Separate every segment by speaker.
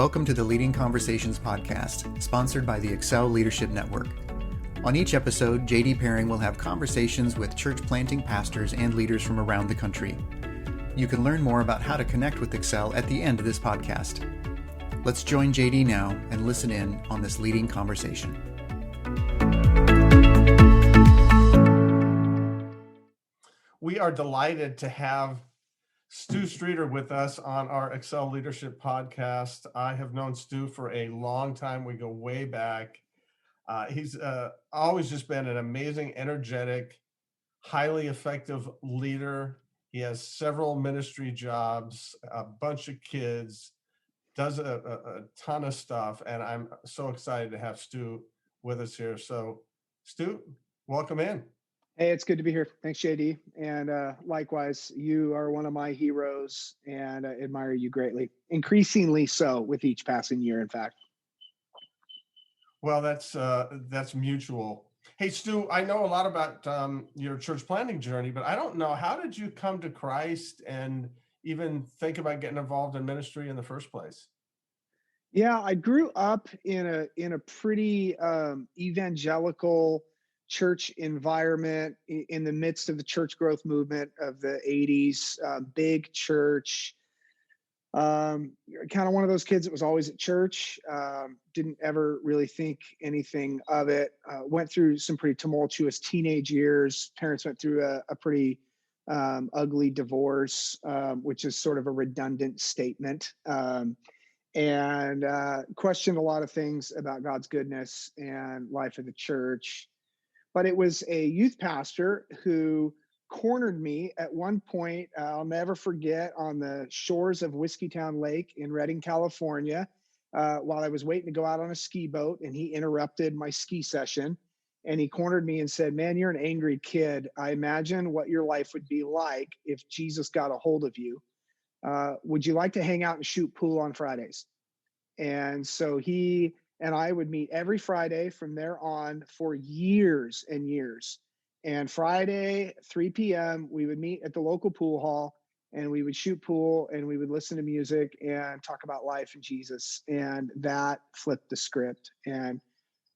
Speaker 1: Welcome to the Leading Conversations podcast, sponsored by the Excel Leadership Network. On each episode, JD Pairing will have conversations with church planting pastors and leaders from around the country. You can learn more about how to connect with Excel at the end of this podcast. Let's join JD now and listen in on this leading conversation.
Speaker 2: We are delighted to have Stu Streeter with us on our Excel Leadership podcast. I have known Stu for a long time. We go way back. He's always just been an amazing, energetic, highly effective leader. He has several ministry jobs, a bunch of kids, does a ton of stuff, and I'm so excited to have Stu with us here. So, Stu, welcome in.
Speaker 3: Hey, it's good to be here. Thanks, JD. And likewise, you are one of my heroes, and I admire you greatly. Increasingly so with each passing year, in fact.
Speaker 2: Well, that's mutual. Hey, Stu, I know a lot about your church planting journey, but I don't know, how did you come to Christ and even think about getting involved in ministry in the first place?
Speaker 3: Yeah, I grew up in a pretty evangelical church environment in the midst of the church growth movement of the 80s, big church. Kind of one of those kids that was always at church, didn't ever really think anything of it. Went through some pretty tumultuous teenage years. Parents went through a pretty ugly divorce, which is sort of a redundant statement, and questioned a lot of things about God's goodness and life of the church. But it was a youth pastor who cornered me at one point, I'll never forget, on the shores of Whiskeytown Lake in Redding, California, while I was waiting to go out on a ski boat, and he interrupted my ski session. And he cornered me and said, "Man, you're an angry kid. I imagine what your life would be like if Jesus got a hold of you. Would you like to hang out and shoot pool on Fridays?" And so he and I would meet every Friday from there on for years and years. And Friday, 3 p.m., we would meet at the local pool hall, and we would shoot pool, and we would listen to music and talk about life and Jesus. And that flipped the script and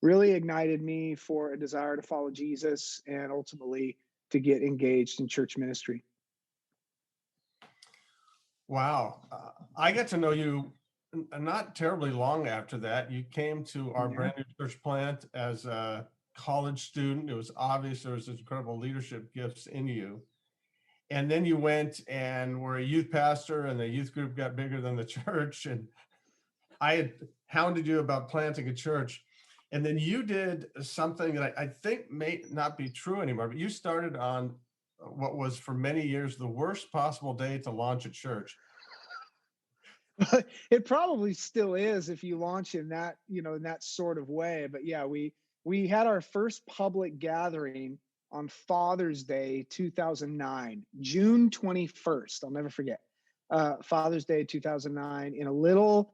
Speaker 3: really ignited me for a desire to follow Jesus and ultimately to get engaged in church ministry.
Speaker 2: Wow. I got to know you not terribly long after that. You came to our brand new church plant as a college student. It was obvious there was incredible leadership gifts in you. And then you went and were a youth pastor, and the youth group got bigger than the church. And I had hounded you about planting a church. And then you did something that I think may not be true anymore, but you started on what was for many years the worst possible day to launch a church.
Speaker 3: It probably still is if you launch in that, in that sort of way. But yeah, we had our first public gathering on Father's Day, 2009, June 21st. I'll never forget. Father's Day, 2009, in a little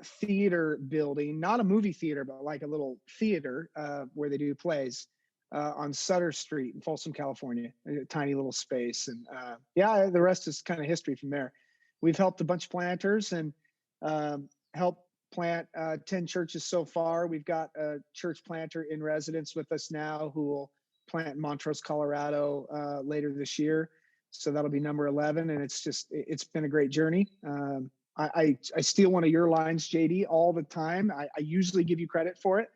Speaker 3: theater building, not a movie theater, but like a little theater where they do plays on Sutter Street in Folsom, California, a tiny little space. And yeah, the rest is kind of history from there. We've helped a bunch of planters and helped plant 10 churches so far. We've got a church planter in residence with us now who will plant in Montrose, Colorado later this year. So that'll be number 11. And it's been a great journey. I steal one of your lines, JD, all the time. I usually give you credit for it,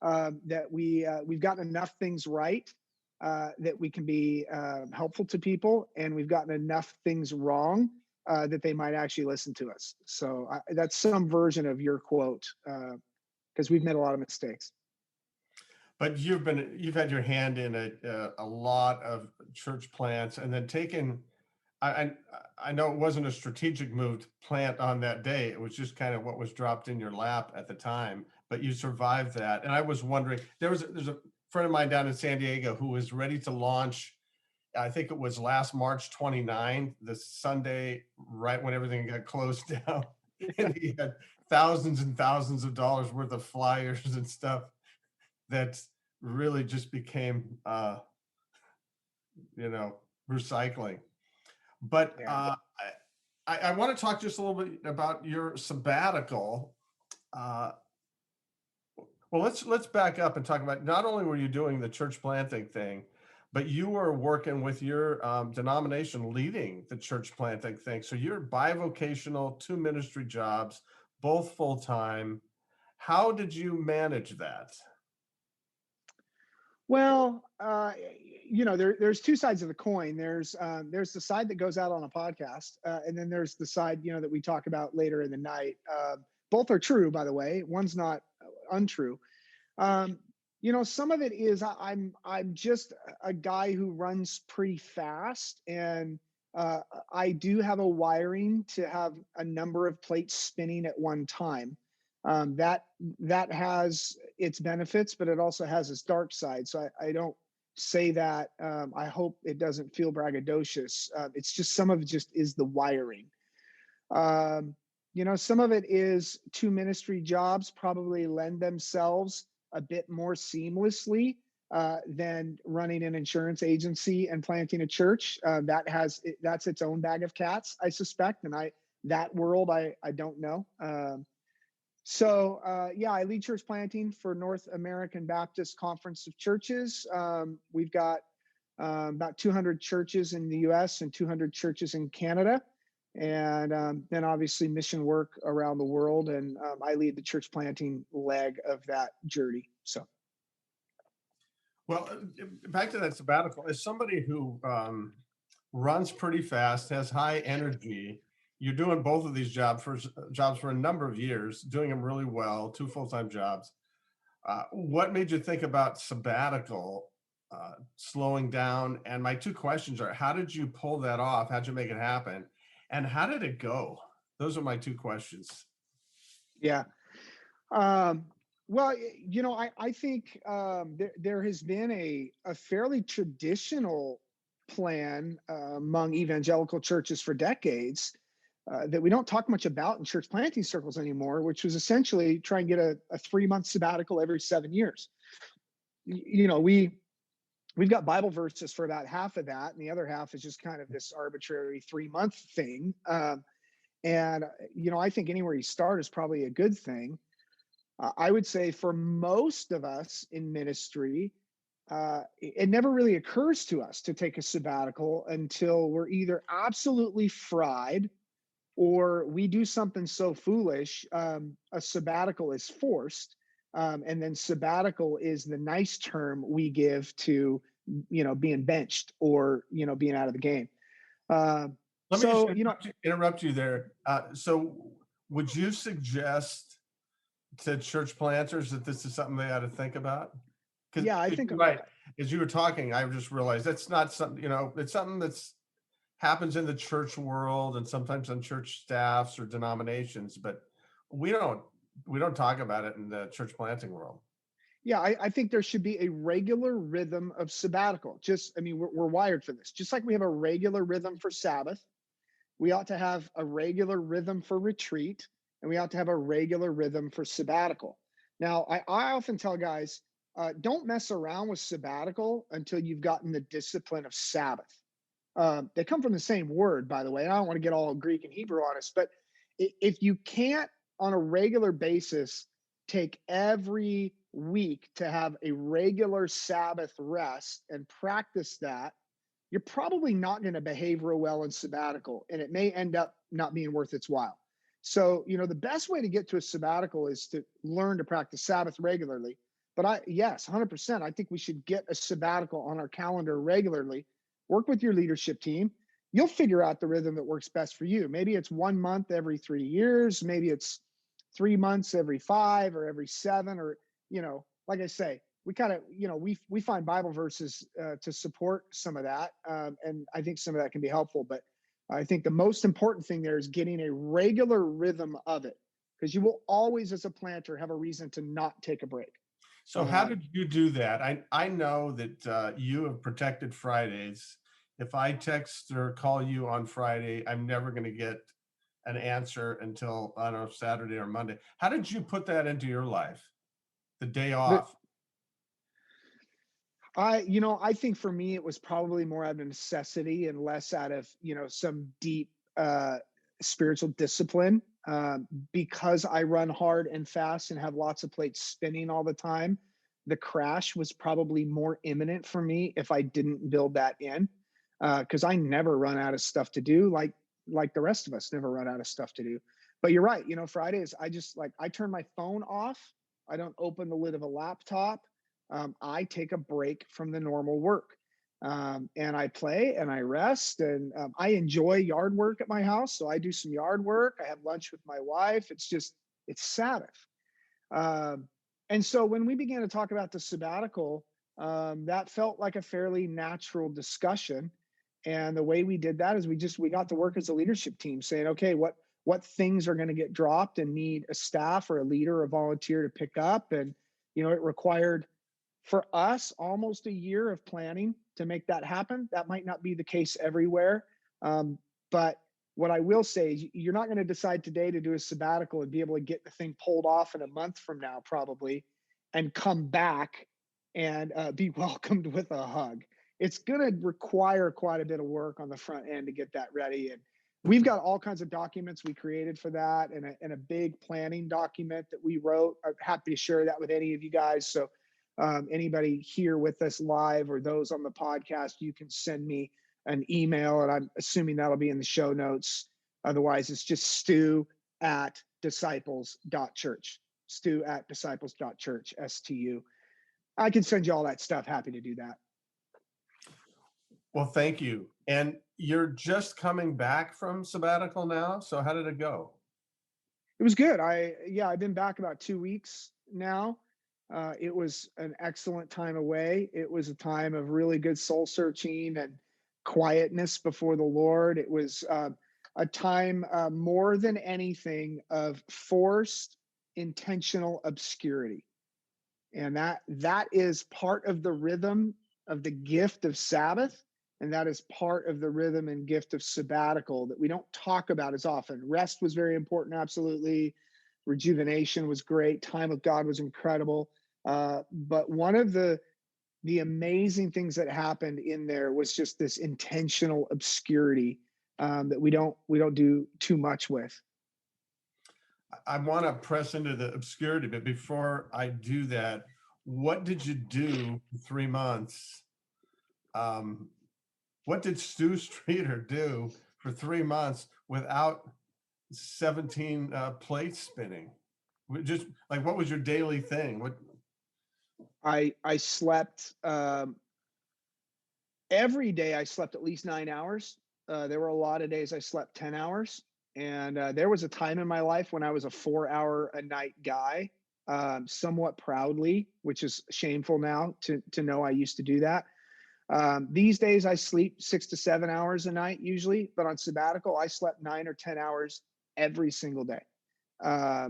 Speaker 3: that we've gotten enough things right that we can be helpful to people, and we've gotten enough things wrong that they might actually listen to us. So that's some version of your quote, because we've made a lot of mistakes.
Speaker 2: But you've had your hand in a lot of church plants, and then taken. I know it wasn't a strategic move to plant on that day. It was just kind of what was dropped in your lap at the time. But you survived that, and I was wondering. There's a friend of mine down in San Diego who was ready to launch. I think it was last March 29, the Sunday, right when everything got closed down. And he had thousands and thousands of dollars worth of flyers and stuff that really just became, recycling. But I want to talk just a little bit about your sabbatical. Uh, well, let's back up and talk about, not only were you doing the church planting thing, but you were working with your denomination leading the church planting thing. So you're bivocational, two ministry jobs, both full time. How did you manage that?
Speaker 3: Well, there's two sides of the coin. There's the side that goes out on a podcast, and then there's the side that we talk about later in the night. Both are true, by the way. One's not untrue. Some of it is I'm just a guy who runs pretty fast, and I do have a wiring to have a number of plates spinning at one time. That has its benefits, but it also has its dark side. So I don't say that. I hope it doesn't feel braggadocious. It's just, some of it just is the wiring. Some of it is two ministry jobs probably lend themselves a bit more seamlessly than running an insurance agency and planting a church. That's its own bag of cats, I suspect. And that world, I don't know. I lead church planting for North American Baptist Conference of Churches. We've got about 200 churches in the US and 200 churches in Canada. And then obviously mission work around the world. And I lead the church planting leg of that journey. So.
Speaker 2: Well, back to that sabbatical, as somebody who runs pretty fast, has high energy, you're doing both of these jobs for a number of years, doing them really well, two full-time jobs. What made you think about sabbatical, slowing down? And my two questions are, how did you pull that off? How'd you make it happen? And how did it go? Those are my two questions.
Speaker 3: Yeah. Well, I think there has been a fairly traditional plan among evangelical churches for decades that we don't talk much about in church planting circles anymore, which was essentially try and get a 3-month sabbatical every 7 years. We've got Bible verses for about half of that, and the other half is just kind of this arbitrary 3-month thing. I think anywhere you start is probably a good thing. I would say for most of us in ministry, it never really occurs to us to take a sabbatical until we're either absolutely fried or we do something so foolish, a sabbatical is forced. And then sabbatical is the nice term we give to, being benched or, being out of the game.
Speaker 2: Let me just interrupt you there. So would you suggest to church planters that this is something they ought to think about?
Speaker 3: Yeah, I think
Speaker 2: right. As you were talking, I just realized that's not something, it's something that's happens in the church world and sometimes on church staffs or denominations, but we don't talk about it in the church planting world.
Speaker 3: Yeah, I think there should be a regular rhythm of sabbatical. We're wired for this. Just like we have a regular rhythm for Sabbath, we ought to have a regular rhythm for retreat, and we ought to have a regular rhythm for sabbatical. Now, I often tell guys, don't mess around with sabbatical until you've gotten the discipline of Sabbath. They come from the same word, by the way. I don't want to get all Greek and Hebrew on us, but if you can't on a regular basis take every week to have a regular Sabbath rest and practice that, you're probably not going to behave real well in sabbatical, and it may end up not being worth its while. So, the best way to get to a sabbatical is to learn to practice Sabbath regularly. But yes, 100%, I think we should get a sabbatical on our calendar regularly. Work with your leadership team. You'll figure out the rhythm that works best for you. Maybe it's 1 month every 3 years. Maybe it's 3 months every 5 or every 7, or, like I say, we kind of, we find Bible verses to support some of that. And I think some of that can be helpful, but I think the most important thing there is getting a regular rhythm of it, because you will always, as a planter, have a reason to not take a break.
Speaker 2: So how did you do that? I know that you have protected Fridays. If I text or call you on Friday, I'm never going to get an answer until, I don't know, Saturday or Monday. How did you put that into your life? The day off?
Speaker 3: I think for me, it was probably more out of necessity and less out of, some deep spiritual discipline. Because I run hard and fast and have lots of plates spinning all the time, the crash was probably more imminent for me if I didn't build that in. Because I never run out of stuff to do, like the rest of us never run out of stuff to do. But you're right. Fridays, I turn my phone off. I don't open the lid of a laptop. I take a break from the normal work. And I play and I rest, and I enjoy yard work at my house. So I do some yard work. I have lunch with my wife. It's Sabbath. And so when we began to talk about the sabbatical, that felt like a fairly natural discussion. And the way we did that is we got to work as a leadership team, saying, okay, what things are going to get dropped and need a staff or a leader or a volunteer to pick up. And, it required for us almost a year of planning to make that happen. That might not be the case everywhere. But what I will say is you're not going to decide today to do a sabbatical and be able to get the thing pulled off in a month from now, probably, and come back and be welcomed with a hug. It's going to require quite a bit of work on the front end to get that ready. And we've got all kinds of documents we created for that, and a big planning document that we wrote. I'm happy to share that with any of you guys. So anybody here with us live or those on the podcast, you can send me an email, and I'm assuming that'll be in the show notes. Otherwise, it's just stu@disciples.church. stu@disciples.church, STU. I can send you all that stuff. Happy to do that.
Speaker 2: Well, thank you. And you're just coming back from sabbatical now. So how did it go?
Speaker 3: It was good. I've been back about 2 weeks now. It was an excellent time away. It was a time of really good soul searching and quietness before the Lord. It was a time more than anything of forced intentional obscurity. And that is part of the rhythm of the gift of Sabbath. And that is part of the rhythm and gift of sabbatical that we don't talk about as often. Rest was very important, absolutely. Rejuvenation was great. Time with God was incredible. But one of the amazing things that happened in there was just this intentional obscurity that we don't do too much with.
Speaker 2: I want to press into the obscurity, but before I do that, what did you do for 3 months? What did Stu Streeter do for 3 months without 17 plates spinning? Just like, what was your daily thing?
Speaker 3: I slept every day. I slept at least 9 hours. There were a lot of days I slept 10 hours. And there was a time in my life when I was a 4-hour a night guy, somewhat proudly, which is shameful now to know I used to do that. These days I sleep 6 to 7 hours a night usually, but on sabbatical, I slept 9 or 10 hours every single day. I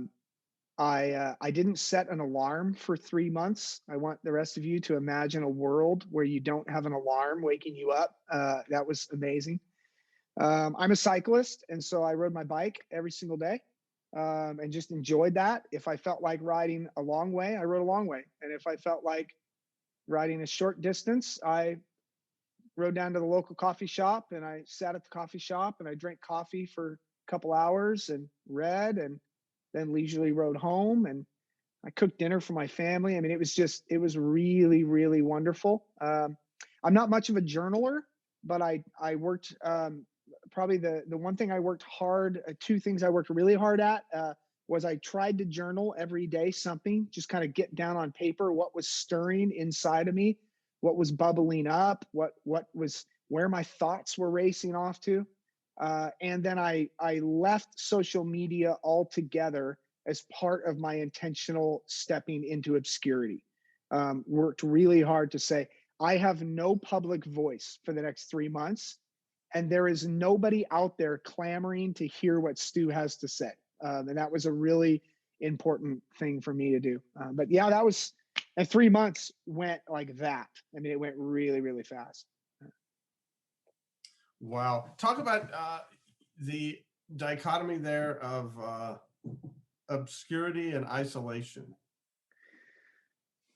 Speaker 3: didn't set an alarm for 3 months. I want the rest of you to imagine a world where you don't have an alarm waking you up. That was amazing. I'm a cyclist, and so I rode my bike every single day and just enjoyed that. If I felt like riding a long way, I rode a long way. And if I felt like riding a short distance, I rode down to the local coffee shop, and I sat at the coffee shop and I drank coffee for a couple hours and read, and then leisurely rode home, and I cooked dinner for my family. I mean, it was really, really wonderful. I'm not much of a journaler, but I worked, probably the one thing I worked hard, 2 things I worked really hard at, was I tried to journal every day something, just kind of get down on paper what was stirring inside of me, what was bubbling up, where my thoughts were racing off to. And then I left social media altogether as part of my intentional stepping into obscurity. Worked really hard to say, I have no public voice for the next 3 months, and there is nobody out there clamoring to hear what Stu has to say. And that was a really important thing for me to do. But yeah, that was, and 3 months went like that. I mean, it went really, really fast.
Speaker 2: Wow. Talk about the dichotomy there of obscurity and isolation.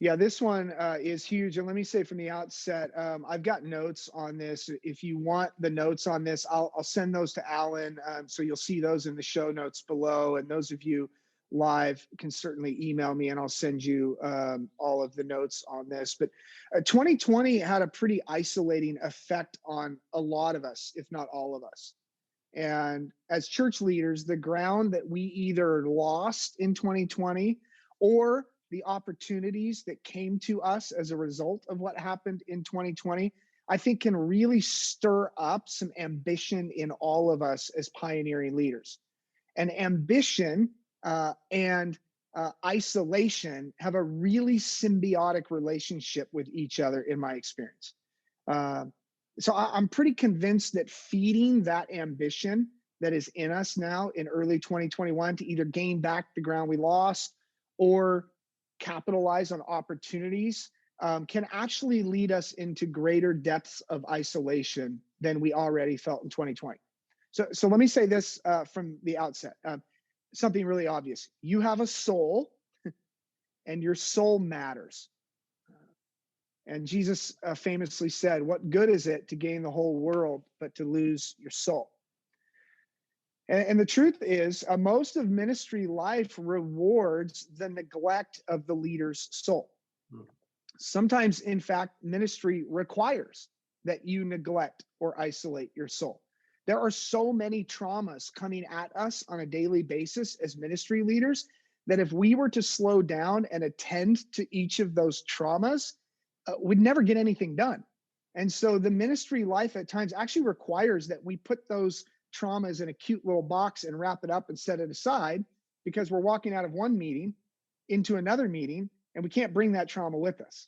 Speaker 3: Yeah, this one is huge. And let me say from the outset, I've got notes on this. If you want the notes on this, I'll send those to Alan. So you'll see those in the show notes below. And those of you live can certainly email me and I'll send you all of the notes on this. But 2020 had a pretty isolating effect on a lot of us, if not all of us. And as church leaders, the ground that we either lost in 2020 or the opportunities that came to us as a result of what happened in 2020, I think can really stir up some ambition in all of us as pioneering leaders. And ambition and isolation have a really symbiotic relationship with each other, in my experience. So I'm pretty convinced that feeding that ambition that is in us now in early 2021 to either gain back the ground we lost or capitalize on opportunities can actually lead us into greater depths of isolation than we already felt in 2020. So let me say this from the outset, something really obvious. You have a soul and your soul matters. And Jesus famously said, what good is it to gain the whole world, but to lose your soul? And the truth is, most of ministry life rewards the neglect of the leader's soul. Sometimes, in fact, ministry requires that you neglect or isolate your soul. There are so many traumas coming at us on a daily basis as ministry leaders that if we were to slow down and attend to each of those traumas, we'd never get anything done. And so the ministry life at times actually requires that we put those traumas in a cute little box and wrap it up and set it aside, because we're walking out of one meeting into another meeting and we can't bring that trauma with us.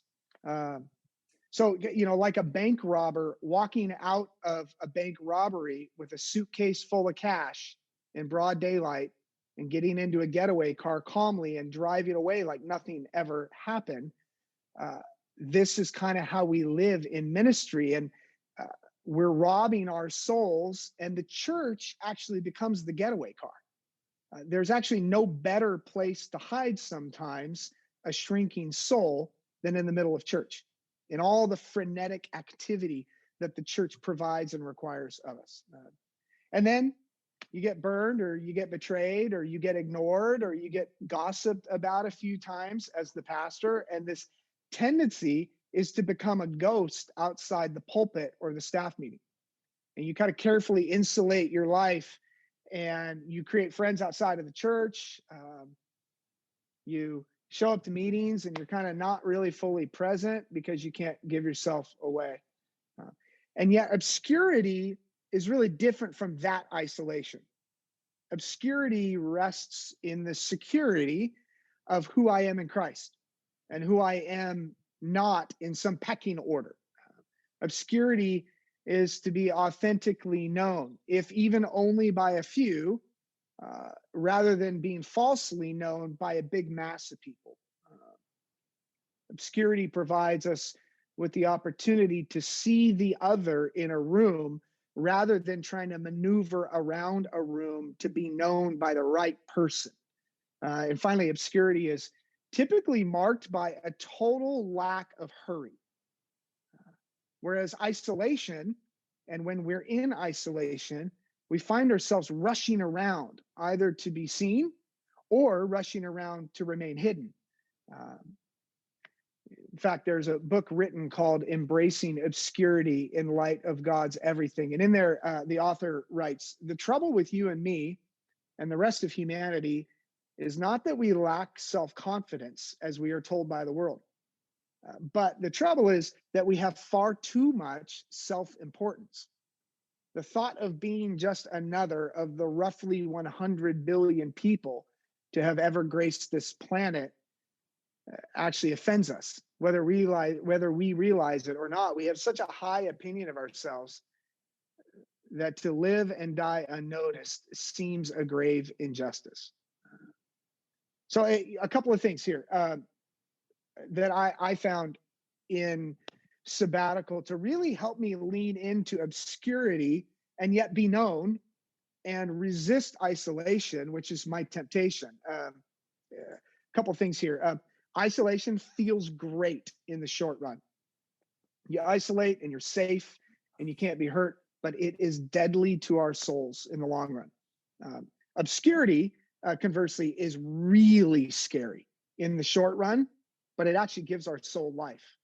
Speaker 3: So, like a bank robber walking out of a bank robbery with a suitcase full of cash in broad daylight and getting into a getaway car calmly and driving away like nothing ever happened. This is kind of how we live in ministry. And we're robbing our souls, and the church actually becomes the getaway car. There's actually no better place to hide sometimes a shrinking soul than in the middle of church, in all the frenetic activity that the church provides and requires of us. And then you get burned, or you get betrayed, or you get ignored, or you get gossiped about a few times as the pastor. And this tendency is to become a ghost outside the pulpit or the staff meeting. And you kind of carefully insulate your life, and you create friends outside of the church. You show up to meetings and you're kind of not really fully present because you can't give yourself away. And yet obscurity is really different from that isolation. Obscurity rests in the security of who I am in Christ and who I am not in some pecking order. Obscurity is to be authentically known, if even only by a few, rather than being falsely known by a big mass of people. Obscurity provides us with the opportunity to see the other in a room rather than trying to maneuver around a room to be known by the right person. And finally, obscurity is typically marked by a total lack of hurry. Whereas isolation, and when we're in isolation, we find ourselves rushing around either to be seen or rushing around to remain hidden. In fact, there's a book written called Embracing Obscurity in Light of God's Everything. And in there, the author writes, the trouble with you and me and the rest of humanity is not that we lack self-confidence, as we are told by the world. But the trouble is that we have far too much self-importance. The thought of being just another of the roughly 100 billion people to have ever graced this planet actually offends us, whether we realize it or not. We have such a high opinion of ourselves that to live and die unnoticed seems a grave injustice. So a couple of things here that I found in sabbatical to really help me lean into obscurity and yet be known and resist isolation, which is my temptation. A couple of things here. Isolation feels great in the short run. You isolate and you're safe and you can't be hurt, but it is deadly to our souls in the long run. Obscurity, conversely, is really scary in the short run, but it actually gives our soul life.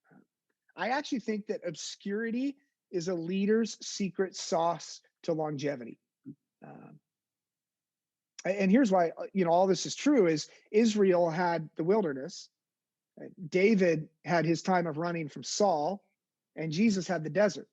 Speaker 3: I actually think that obscurity is a leader's secret sauce to longevity. And here's why, all this is true is Israel had the wilderness. David had his time of running from Saul, and Jesus had the desert.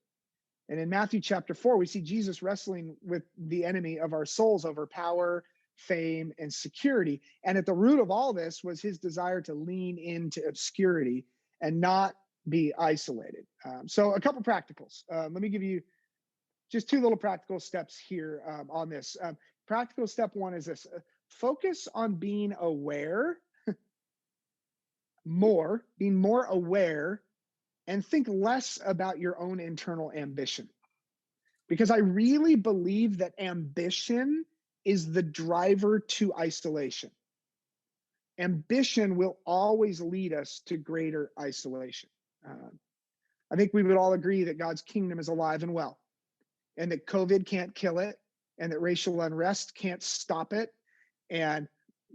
Speaker 3: And in Matthew chapter 4, we see Jesus wrestling with the enemy of our souls over power, fame, and security. And at the root of all this was his desire to lean into obscurity and not be isolated. So a couple practicals. Let me give you just two little practical steps here on this. Practical step one is this: focus on being aware being more aware, and think less about your own internal ambition. Because I really believe that ambition is the driver to isolation. Ambition will always lead us to greater isolation. I think we would all agree that God's kingdom is alive and well, and that COVID can't kill it, and that racial unrest can't stop it, and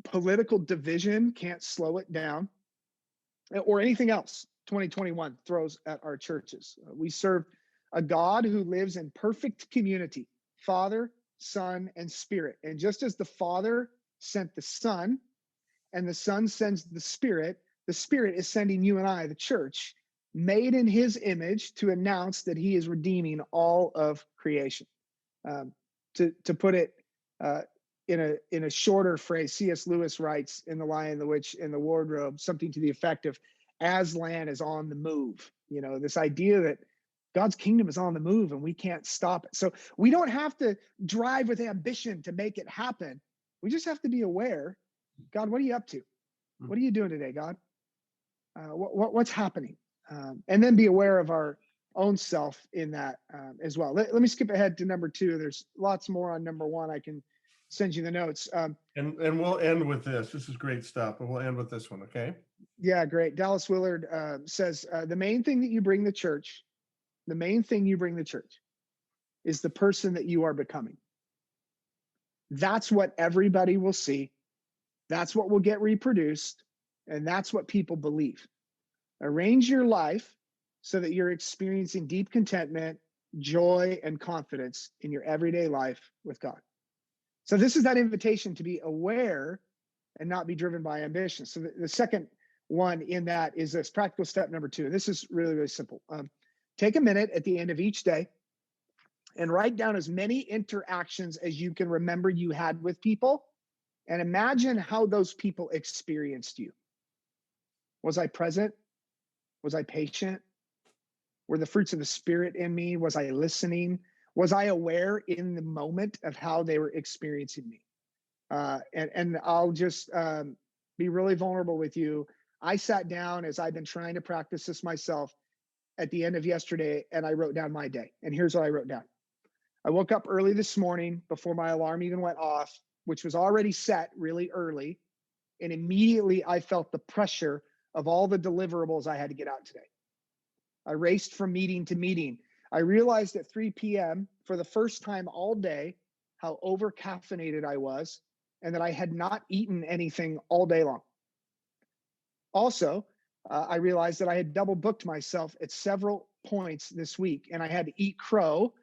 Speaker 3: political division can't slow it down, or anything else 2021 throws at our churches. We serve a God who lives in perfect community, Father, Son, and Spirit. And just as the Father sent the Son, and the Son sends the Spirit is sending you and I, the church, made in his image, to announce that he is redeeming all of creation. To put it in a shorter phrase, C.S. Lewis writes in The Lion, the Witch, and the Wardrobe something to the effect of, Aslan is on the move. This idea that God's kingdom is on the move and we can't stop it. So we don't have to drive with ambition to make it happen. We just have to be aware. God, what are you up to? What are you doing today, God? What's happening? And then be aware of our own self in that as well. Let me skip ahead to number 2. There's lots more on number 1. I can send you the notes.
Speaker 2: And we'll end with this. This is great stuff, but we'll end with this one, okay?
Speaker 3: Yeah, great. Dallas Willard says, the main thing you bring the church is the person that you are becoming. That's what everybody will see. That's what will get reproduced. And that's what people believe. Arrange your life so that you're experiencing deep contentment, joy, and confidence in your everyday life with God. So this is that invitation to be aware and not be driven by ambition. So the second one in that is this practical step number 2. And this is really, really simple. Take a minute at the end of each day and write down as many interactions as you can remember you had with people, and imagine how those people experienced you. Was I present? Was I patient? Were the fruits of the Spirit in me? Was I listening? Was I aware in the moment of how they were experiencing me? And I'll just be really vulnerable with you. I sat down, as I've been trying to practice this myself, at the end of yesterday, and I wrote down my day. And here's what I wrote down. I woke up early this morning before my alarm even went off, which was already set really early. And immediately I felt the pressure of all the deliverables I had to get out today. I raced from meeting to meeting. I realized at 3 p.m. for the first time all day how over-caffeinated I was and that I had not eaten anything all day long. Also, I realized that I had double booked myself at several points this week, and I had to eat crow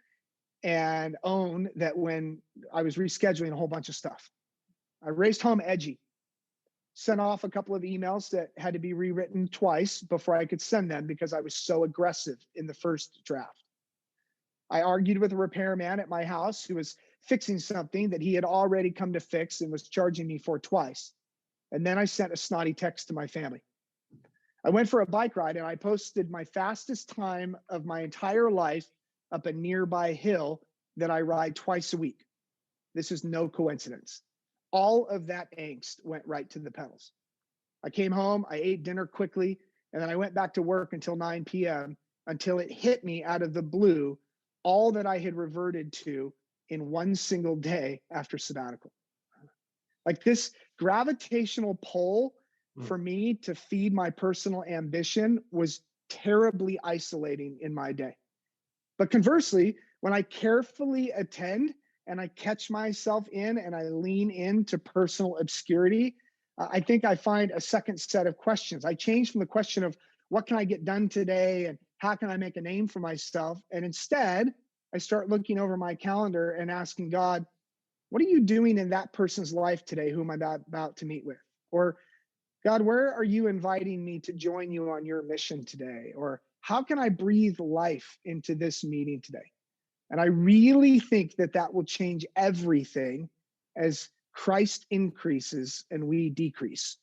Speaker 3: and own that when I was rescheduling a whole bunch of stuff. I raced home edgy, sent off a couple of emails that had to be rewritten twice before I could send them because I was so aggressive in the first draft. I argued with a repairman at my house who was fixing something that he had already come to fix and was charging me for twice. And then I sent a snotty text to my family. I went for a bike ride and I posted my fastest time of my entire life up a nearby hill that I ride twice a week. This is no coincidence. All of that angst went right to the pedals. I came home, I ate dinner quickly, and then I went back to work until 9 p.m. until it hit me out of the blue all that I had reverted to in one single day after sabbatical. Like this gravitational pull for me to feed my personal ambition was terribly isolating in my day. But conversely, when I carefully attend and I catch myself in and I lean into personal obscurity, I think I find a second set of questions. I change from the question of what can I get done today and how can I make a name for myself? And instead, I start looking over my calendar and asking God, what are you doing in that person's life today who am I about to meet with? Or God, where are you inviting me to join you on your mission today? Or how can I breathe life into this meeting today? And I really think that will change everything as Christ increases and we decrease.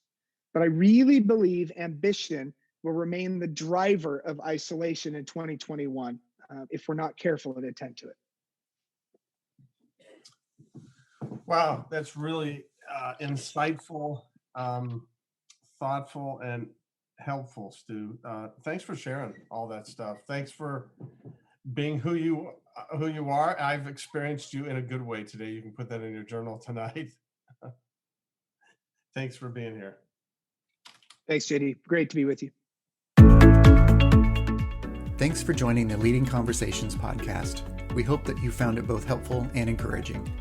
Speaker 3: But I really believe ambition will remain the driver of isolation in 2021 if we're not careful and attend to it.
Speaker 2: Wow, that's really insightful, thoughtful, and helpful, Stu. Thanks for sharing all that stuff. Thanks for being who you are. I've experienced you in a good way today. You can put that in your journal tonight. Thanks for being here.
Speaker 3: Thanks, JD. Great to be with you.
Speaker 1: Thanks for joining the Leading Conversations podcast. We hope that you found it both helpful and encouraging.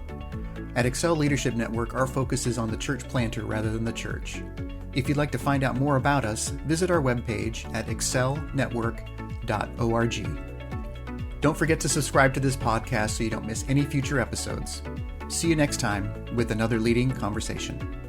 Speaker 1: At Excel Leadership Network, our focus is on the church planter rather than the church. If you'd like to find out more about us, visit our webpage at excelnetwork.org. Don't forget to subscribe to this podcast so you don't miss any future episodes. See you next time with another Leading Conversation.